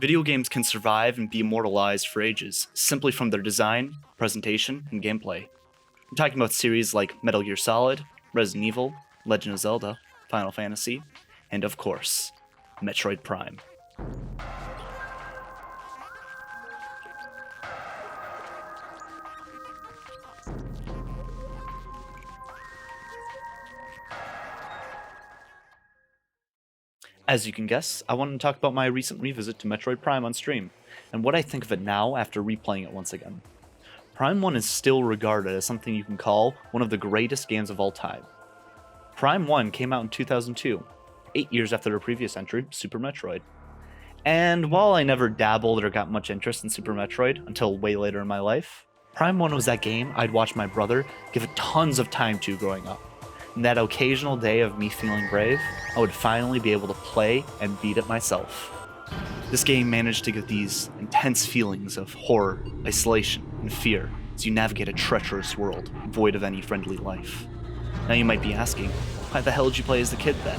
Video games can survive and be immortalized for ages, simply from their design, presentation, and gameplay. I'm talking about series like Metal Gear Solid, Resident Evil, Legend of Zelda, Final Fantasy, and of course, Metroid Prime. As you can guess, I wanted to talk about my recent revisit to Metroid Prime on stream, and what I think of it now after replaying it once again. Prime 1 is still regarded as something you can call one of the greatest games of all time. Prime 1 came out in 2002, 8 years after their previous entry, Super Metroid. And while I never dabbled or got much interest in Super Metroid until way later in my life, Prime 1 was that game I'd watch my brother give it tons of time to growing up. And that occasional day of me feeling brave, I would finally be able to play and beat it myself. This game managed to get these intense feelings of horror, isolation, and fear as you navigate a treacherous world, void of any friendly life. Now you might be asking, why the hell did you play as a kid then?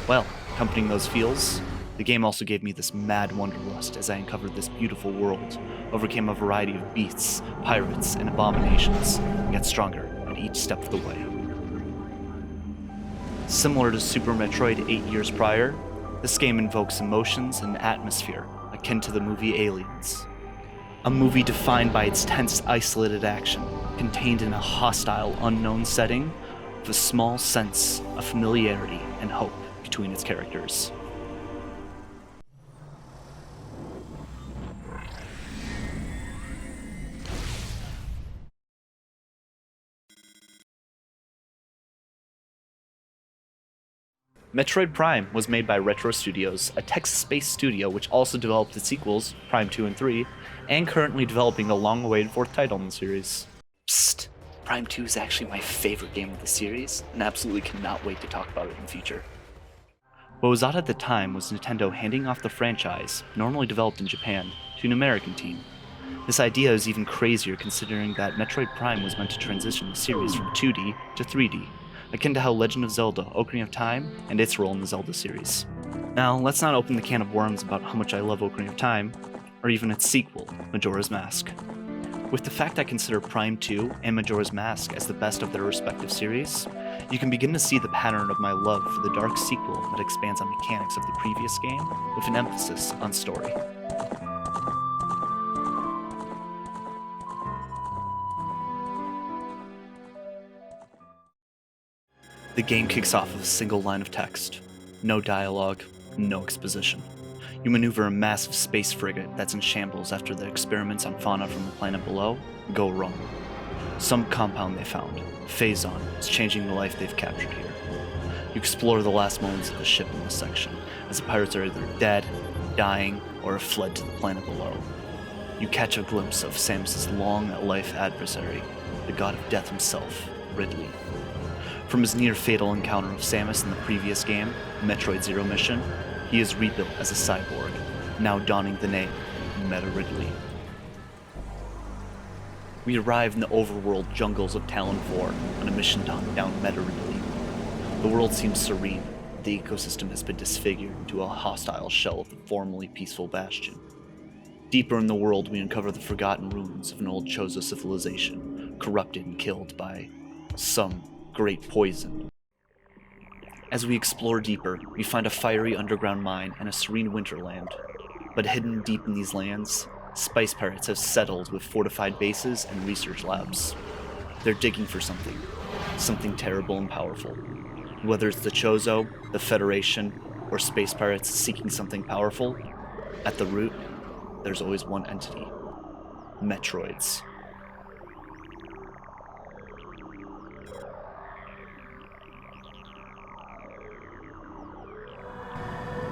Well, accompanying those feels, the game also gave me this mad wanderlust as I uncovered this beautiful world, overcame a variety of beasts, pirates, and abominations, and got stronger at each step of the way. Similar to Super Metroid 8 years prior, this game invokes emotions and atmosphere akin to the movie Aliens. A movie defined by its tense, isolated action, contained in a hostile, unknown setting, with a small sense of familiarity and hope between its characters. Metroid Prime was made by Retro Studios, a Texas-based studio which also developed the sequels, Prime 2 and 3, and currently developing the long-awaited fourth title in the series. Psst, Prime 2 is actually my favorite game of the series, and absolutely cannot wait to talk about it in the future. What was odd at the time was Nintendo handing off the franchise, normally developed in Japan, to an American team. This idea is even crazier considering that Metroid Prime was meant to transition the series from 2D to 3D, akin to how Legend of Zelda: Ocarina of Time and its role in the Zelda series. Now, let's not open the can of worms about how much I love Ocarina of Time, or even its sequel, Majora's Mask. With the fact I consider Prime 2 and Majora's Mask as the best of their respective series, you can begin to see the pattern of my love for the dark sequel that expands on mechanics of the previous game with an emphasis on story. The game kicks off with a single line of text. No dialogue, no exposition. You maneuver a massive space frigate that's in shambles after the experiments on fauna from the planet below go wrong. Some compound they found, Phazon, is changing the life they've captured here. You explore the last moments of the ship in this section, as the pirates are either dead, dying, or have fled to the planet below. You catch a glimpse of Samus' long-life adversary, the god of death himself, Ridley. From his near-fatal encounter of Samus in the previous game, Metroid Zero Mission, he is rebuilt as a cyborg, now donning the name Meta Ridley. We arrive in the overworld jungles of Talon 4 on a mission to hunt down Meta Ridley. The world seems serene, the ecosystem has been disfigured into a hostile shell of the formerly peaceful Bastion. Deeper in the world, we uncover the forgotten ruins of an old Chozo civilization, corrupted and killed by some great poison. As we explore deeper, we find a fiery underground mine and a serene winterland. But hidden deep in these lands, spice pirates have settled with fortified bases and research labs. They're digging for something terrible and powerful. Whether it's the Chozo, the Federation, or space pirates seeking something powerful, at the root, there's always one entity: Metroids.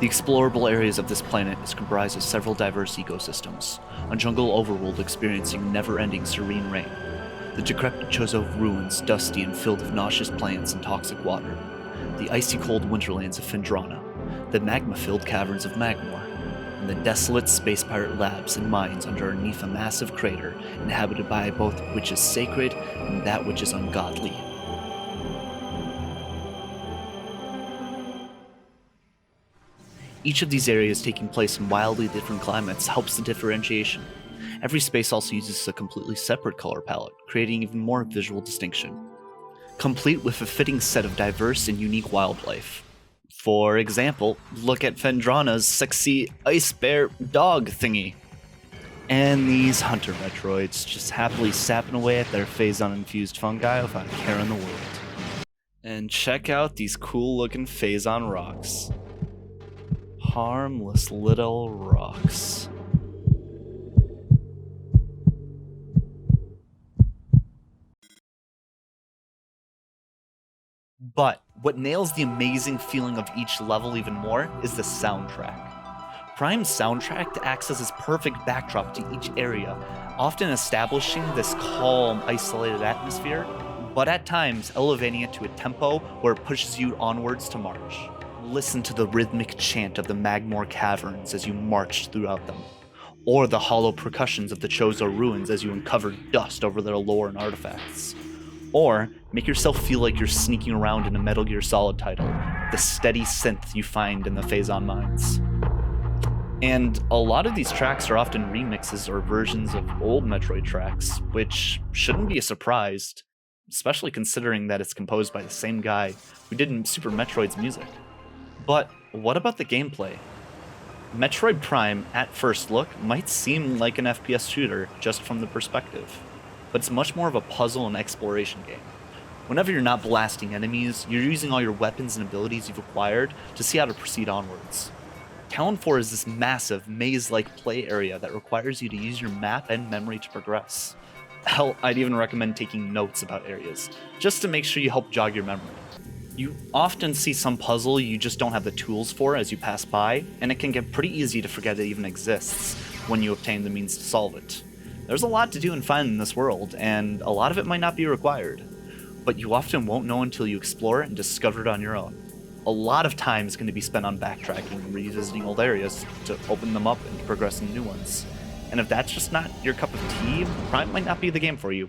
The explorable areas of this planet is comprised of several diverse ecosystems, a jungle overworld experiencing never-ending serene rain, the decrepit Chozo ruins dusty and filled with nauseous plants and toxic water, the icy-cold winterlands of Phendrana, the magma-filled caverns of Magmor, and the desolate space pirate labs and mines underneath a massive crater inhabited by both which is sacred and that which is ungodly. Each of these areas taking place in wildly different climates helps the differentiation. Every space also uses a completely separate color palette, creating even more visual distinction, complete with a fitting set of diverse and unique wildlife. For example, look at Fendrana's sexy ice bear dog thingy. And these hunter Metroids just happily sapping away at their Phazon-infused fungi without a care in the world. And check out these cool looking Phazon rocks. Harmless little rocks. But what nails the amazing feeling of each level even more is the soundtrack. Prime's soundtrack acts as this perfect backdrop to each area, often establishing this calm, isolated atmosphere, but at times elevating it to a tempo where it pushes you onwards to march. Listen to the rhythmic chant of the Magmor caverns as you march throughout them, or the hollow percussions of the Chozo ruins as you uncover dust over their lore and artifacts. Or make yourself feel like you're sneaking around in a Metal Gear Solid title, the steady synth you find in the Phazon mines. And a lot of these tracks are often remixes or versions of old Metroid tracks, which shouldn't be a surprise, especially considering that it's composed by the same guy who did Super Metroid's music. But what about the gameplay? Metroid Prime, at first look, might seem like an FPS shooter just from the perspective, but it's much more of a puzzle and exploration game. Whenever you're not blasting enemies, you're using all your weapons and abilities you've acquired to see how to proceed onwards. Talon 4 is this massive, maze-like play area that requires you to use your map and memory to progress. Hell, I'd even recommend taking notes about areas, just to make sure you help jog your memory. You often see some puzzle you just don't have the tools for as you pass by, and it can get pretty easy to forget it even exists when you obtain the means to solve it. There's a lot to do and find in this world, and a lot of it might not be required, but you often won't know until you explore it and discover it on your own. A lot of time is going to be spent on backtracking and revisiting old areas to open them up and progress into new ones. And if that's just not your cup of tea, Prime might not be the game for you.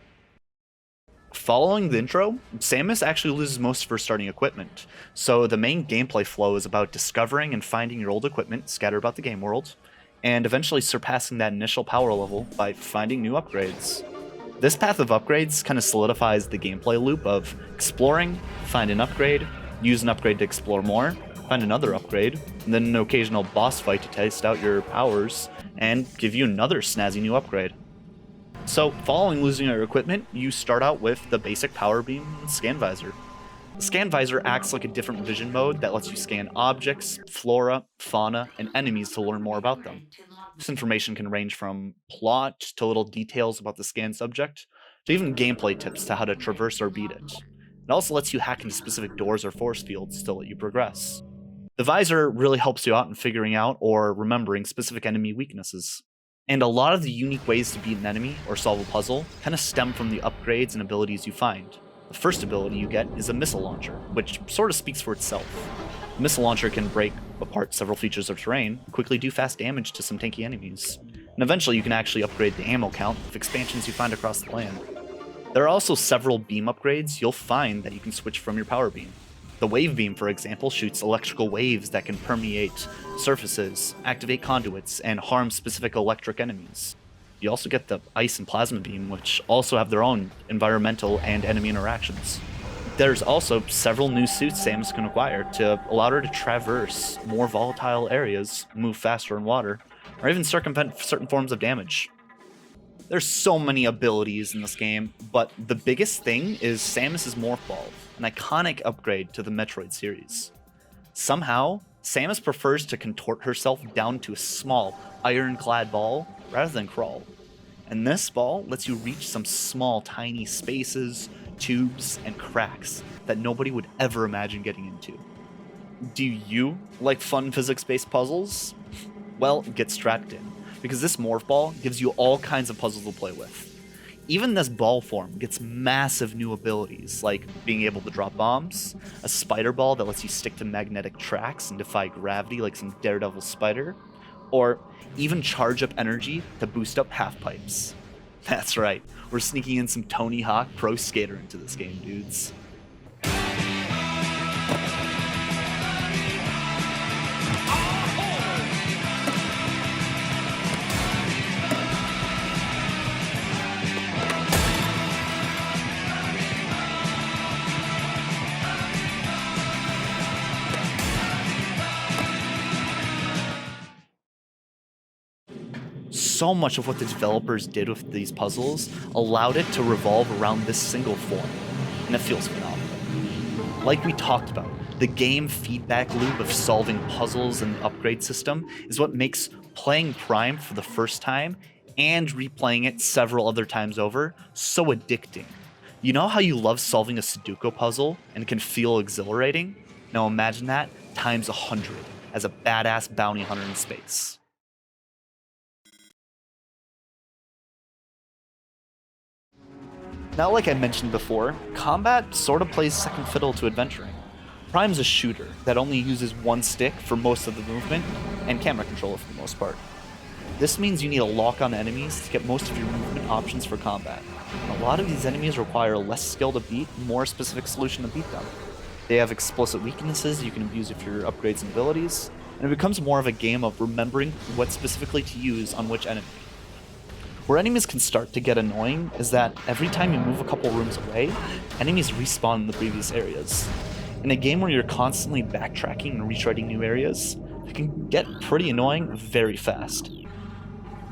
Following the intro, Samus actually loses most of her starting equipment, so the main gameplay flow is about discovering and finding your old equipment scattered about the game world, and eventually surpassing that initial power level by finding new upgrades. This path of upgrades kind of solidifies the gameplay loop of exploring, find an upgrade, use an upgrade to explore more, find another upgrade, and then an occasional boss fight to test out your powers, and give you another snazzy new upgrade. So, following losing your equipment, you start out with the basic power beam and scan visor. The scan visor acts like a different vision mode that lets you scan objects, flora, fauna, and enemies to learn more about them. This information can range from plot to little details about the scanned subject, to even gameplay tips to how to traverse or beat it. It also lets you hack into specific doors or force fields to let you progress. The visor really helps you out in figuring out or remembering specific enemy weaknesses. And a lot of the unique ways to beat an enemy or solve a puzzle kind of stem from the upgrades and abilities you find. The first ability you get is a missile launcher, which sort of speaks for itself. The missile launcher can break apart several features of terrain, quickly do fast damage to some tanky enemies, and eventually you can actually upgrade the ammo count with expansions you find across the land. There are also several beam upgrades you'll find that you can switch from your power beam. The wave beam, for example, shoots electrical waves that can permeate surfaces, activate conduits, and harm specific electric enemies. You also get the ice and plasma beam, which also have their own environmental and enemy interactions. There's also several new suits Samus can acquire to allow her to traverse more volatile areas, move faster in water, or even circumvent certain forms of damage. There's so many abilities in this game, but the biggest thing is Samus's Morph Ball, an iconic upgrade to the Metroid series. Somehow, Samus prefers to contort herself down to a small, ironclad ball rather than crawl. And this ball lets you reach some small, tiny spaces, tubes, and cracks that nobody would ever imagine getting into. Do you like fun physics-based puzzles? Well, get strapped in, because this Morph Ball gives you all kinds of puzzles to play with. Even this ball form gets massive new abilities, like being able to drop bombs, a spider ball that lets you stick to magnetic tracks and defy gravity like some daredevil spider, or even charge up energy to boost up half pipes. That's right, we're sneaking in some Tony Hawk Pro Skater into this game, dudes. so much of what the developers did with these puzzles allowed it to revolve around this single form, and it feels phenomenal. Like we talked about, the game feedback loop of solving puzzles and the upgrade system is what makes playing Prime for the first time and replaying it several other times over so addicting. You know how you love solving a Sudoku puzzle and can feel exhilarating? Now imagine that times 100 as a badass bounty hunter in space. Now, like I mentioned before, combat sort of plays second fiddle to adventuring. Prime's a shooter that only uses one stick for most of the movement, and camera controller for the most part. This means you need to lock on enemies to get most of your movement options for combat. And a lot of these enemies require less skill to beat, more specific solution to beat them. They have explicit weaknesses you can abuse with your upgrades and abilities, and it becomes more of a game of remembering what specifically to use on which enemy. Where enemies can start to get annoying is that every time you move a couple rooms away, enemies respawn in the previous areas. In a game where you're constantly backtracking and retreading new areas, it can get pretty annoying very fast.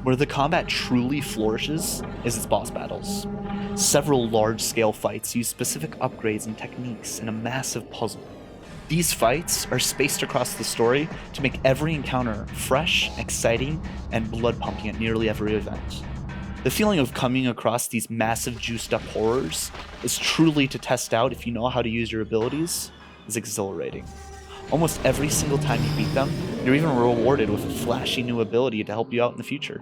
Where the combat truly flourishes is its boss battles. Several large-scale fights use specific upgrades and techniques in a massive puzzle. These fights are spaced across the story to make every encounter fresh, exciting, and blood-pumping at nearly every event. The feeling of coming across these massive juiced-up horrors is truly to test out if you know how to use your abilities is exhilarating. Almost every single time you beat them, you're even rewarded with a flashy new ability to help you out in the future.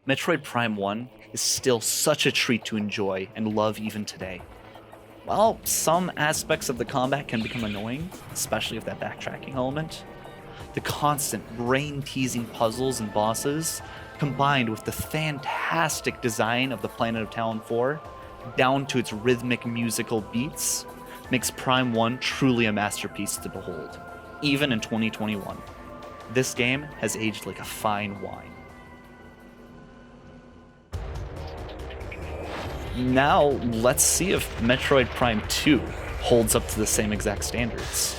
Metroid Prime 1 is still such a treat to enjoy and love even today. While some aspects of the combat can become annoying, especially with that backtracking element, the constant brain-teasing puzzles and bosses, combined with the fantastic design of the Planet of Talon 4, down to its rhythmic musical beats, makes Prime 1 truly a masterpiece to behold, even in 2021. This game has aged like a fine wine. Now, let's see if Metroid Prime 2 holds up to the same exact standards.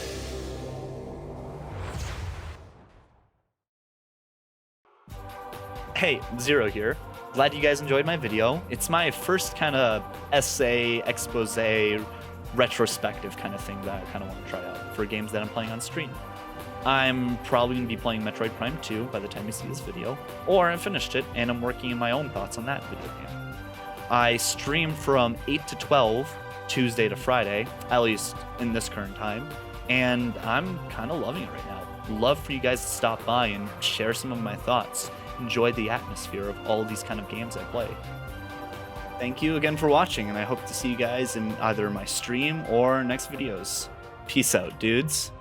Hey, Zero here. Glad you guys enjoyed my video. It's my first kind of essay, expose, retrospective kind of thing that I kind of want to try out for games that I'm playing on stream. I'm probably going to be playing Metroid Prime 2 by the time you see this video, or I finished it and I'm working on my own thoughts on that video game. I stream from 8 to 12, Tuesday to Friday, at least in this current time, and I'm kind of loving it right now. Love for you guys to stop by and share some of my thoughts. Enjoy the atmosphere of all of these kind of games I play. Thank you again for watching, and I hope to see you guys in either my stream or next videos. Peace out, dudes.